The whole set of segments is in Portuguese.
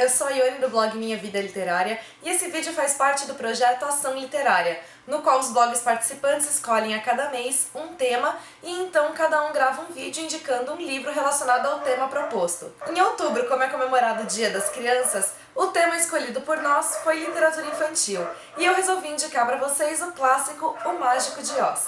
eu sou a Ione do blog Minha Vida Literária e esse vídeo faz parte do projeto Ação Literária, no qual os blogs participantes escolhem a cada mês um tema e então cada um grava um vídeo indicando um livro relacionado ao tema proposto. Em outubro, como é comemorado o Dia das Crianças, o tema escolhido por nós foi literatura infantil e eu resolvi indicar para vocês o clássico O Mágico de Oz.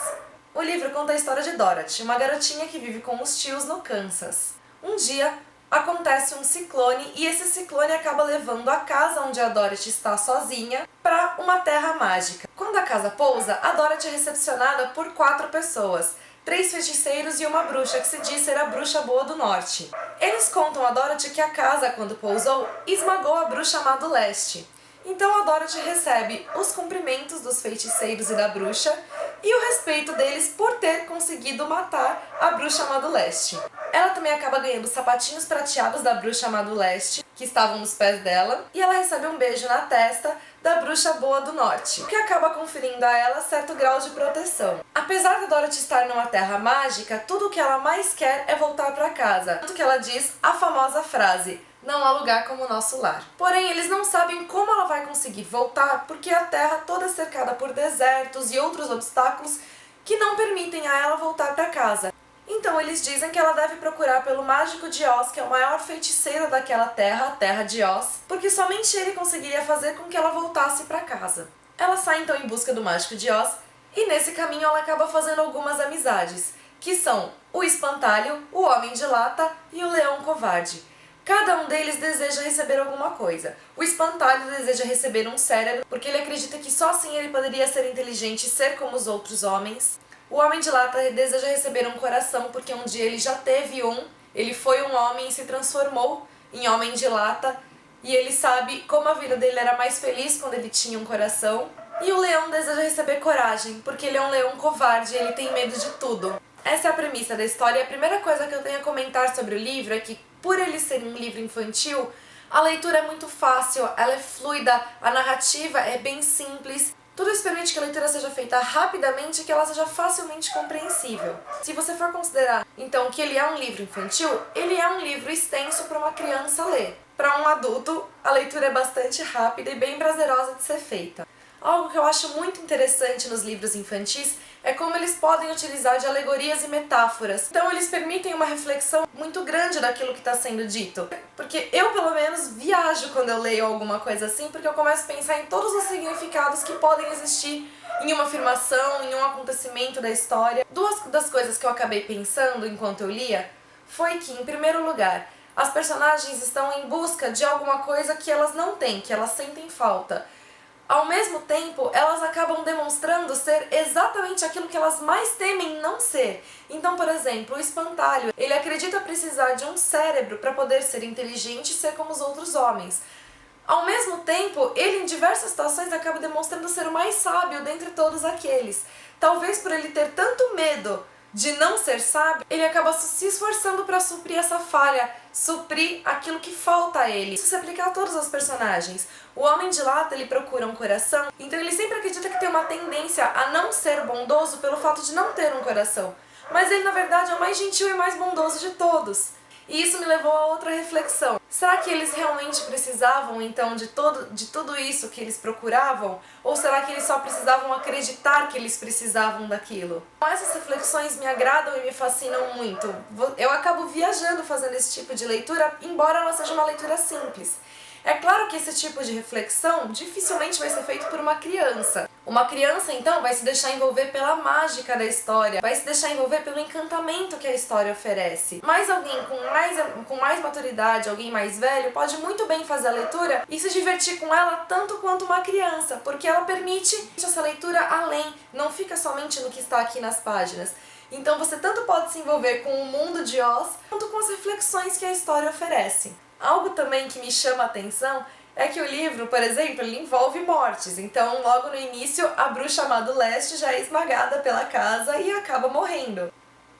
O livro conta a história de Dorothy, uma garotinha que vive com os tios no Kansas. Um dia, acontece um ciclone e esse ciclone acaba levando a casa onde a Dorothy está sozinha para uma terra mágica. Quando a casa pousa, a Dorothy é recepcionada por 4 pessoas, 3 feiticeiros e uma bruxa que se diz ser a Bruxa Boa do Norte. Eles contam a Dorothy que a casa, quando pousou, esmagou a Bruxa Má do Leste. Então a Dorothy recebe os cumprimentos dos feiticeiros e da bruxa e o respeito deles por ter conseguido matar a Bruxa Má do Leste. Ela também acaba ganhando os sapatinhos prateados da Bruxa Má do Leste, que estavam nos pés dela, e ela recebe um beijo na testa da Bruxa Boa do Norte, o que acaba conferindo a ela certo grau de proteção. Apesar de Dorothy estar numa terra mágica, tudo o que ela mais quer é voltar para casa, tanto que ela diz a famosa frase: "Não há lugar como o nosso lar". Porém, eles não sabem como ela vai conseguir voltar, porque a terra toda é cercada por desertos e outros obstáculos que não permitem a ela voltar para casa. Então eles dizem que ela deve procurar pelo Mágico de Oz, que é o maior feiticeiro daquela terra, a Terra de Oz, porque somente ele conseguiria fazer com que ela voltasse para casa. Ela sai então em busca do Mágico de Oz e nesse caminho ela acaba fazendo algumas amizades, que são o Espantalho, o Homem de Lata e o Leão Covarde. Cada um deles deseja receber alguma coisa. O Espantalho deseja receber um cérebro, porque ele acredita que só assim ele poderia ser inteligente e ser como os outros homens. O Homem de Lata deseja receber um coração, porque um dia ele já teve um. Ele foi um homem e se transformou em Homem de Lata. E ele sabe como a vida dele era mais feliz quando ele tinha um coração. E o Leão deseja receber coragem, porque ele é um leão covarde e ele tem medo de tudo. Essa é a premissa da história e a primeira coisa que eu tenho a comentar sobre o livro é que, por ele ser um livro infantil, a leitura é muito fácil, ela é fluida, a narrativa é bem simples. Tudo isso permite que a leitura seja feita rapidamente e que ela seja facilmente compreensível. Se você for considerar, então, que ele é um livro infantil, ele é um livro extenso para uma criança ler. Para um adulto, a leitura é bastante rápida e bem prazerosa de ser feita. Algo que eu acho muito interessante nos livros infantis é como eles podem utilizar de alegorias e metáforas. Então eles permitem uma reflexão muito grande daquilo que está sendo dito. Porque eu, pelo menos, viajo quando eu leio alguma coisa assim, porque eu começo a pensar em todos os significados que podem existir em uma afirmação, em um acontecimento da história. Duas das coisas que eu acabei pensando enquanto eu lia foi que, em primeiro lugar, as personagens estão em busca de alguma coisa que elas não têm, que elas sentem falta. Ao mesmo tempo, elas acabam demonstrando ser exatamente aquilo que elas mais temem não ser. Então, por exemplo, o Espantalho, ele acredita precisar de um cérebro para poder ser inteligente e ser como os outros homens. Ao mesmo tempo, ele em diversas situações acaba demonstrando ser o mais sábio dentre todos aqueles. Talvez por ele ter tanto medo de não ser sábio, ele acaba se esforçando para suprir essa falha, suprir aquilo que falta a ele. Isso se aplica a todos os personagens. O Homem de Lata, ele procura um coração, então ele sempre acredita que tem uma tendência a não ser bondoso pelo fato de não ter um coração. Mas ele, na verdade, é o mais gentil e mais bondoso de todos. E isso me levou a outra reflexão. Será que eles realmente precisavam, então, de tudo isso que eles procuravam? Ou será que eles só precisavam acreditar que eles precisavam daquilo? Essas reflexões me agradam e me fascinam muito. Eu acabo viajando fazendo esse tipo de leitura, embora ela seja uma leitura simples. É claro que esse tipo de reflexão dificilmente vai ser feito por uma criança. Uma criança, então, vai se deixar envolver pela mágica da história, vai se deixar envolver pelo encantamento que a história oferece. Mas alguém com mais maturidade, alguém mais velho, pode muito bem fazer a leitura e se divertir com ela tanto quanto uma criança, porque ela permite essa leitura além, não fica somente no que está aqui nas páginas. Então você tanto pode se envolver com o mundo de Oz, quanto com as reflexões que a história oferece. Algo também que me chama a atenção é que o livro, por exemplo, ele envolve mortes. Então, logo no início, a Bruxa Má do Leste já é esmagada pela casa e acaba morrendo.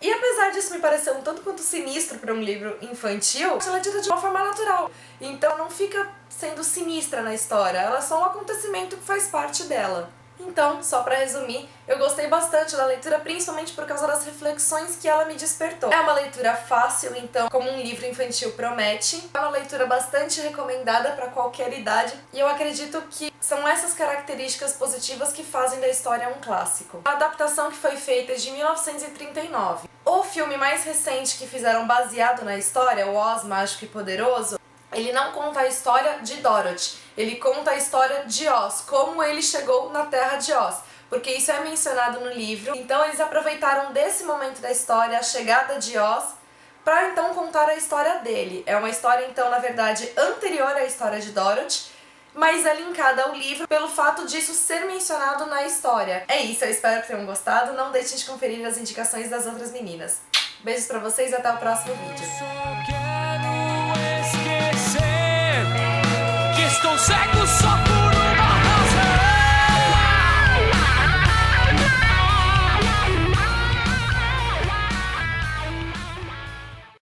E apesar disso me parecer um tanto quanto sinistro para um livro infantil, ela é dita de uma forma natural. Então não fica sendo sinistra na história, ela é só um acontecimento que faz parte dela. Então, só pra resumir, eu gostei bastante da leitura, principalmente por causa das reflexões que ela me despertou. É uma leitura fácil, então, como um livro infantil promete. É uma leitura bastante recomendada para qualquer idade, e eu acredito que são essas características positivas que fazem da história um clássico. A adaptação que foi feita é de 1939. O filme mais recente que fizeram baseado na história, o Oz Mágico e Poderoso, ele não conta a história de Dorothy, ele conta a história de Oz, como ele chegou na Terra de Oz, porque isso é mencionado no livro. Então eles aproveitaram desse momento da história, a chegada de Oz, para então contar a história dele. É uma história, então, na verdade, anterior à história de Dorothy, mas é linkada ao livro pelo fato disso ser mencionado na história. É isso, eu espero que tenham gostado. Não deixem de conferir as indicações das outras meninas. Beijos pra vocês e até o próximo vídeo. Estou cego só por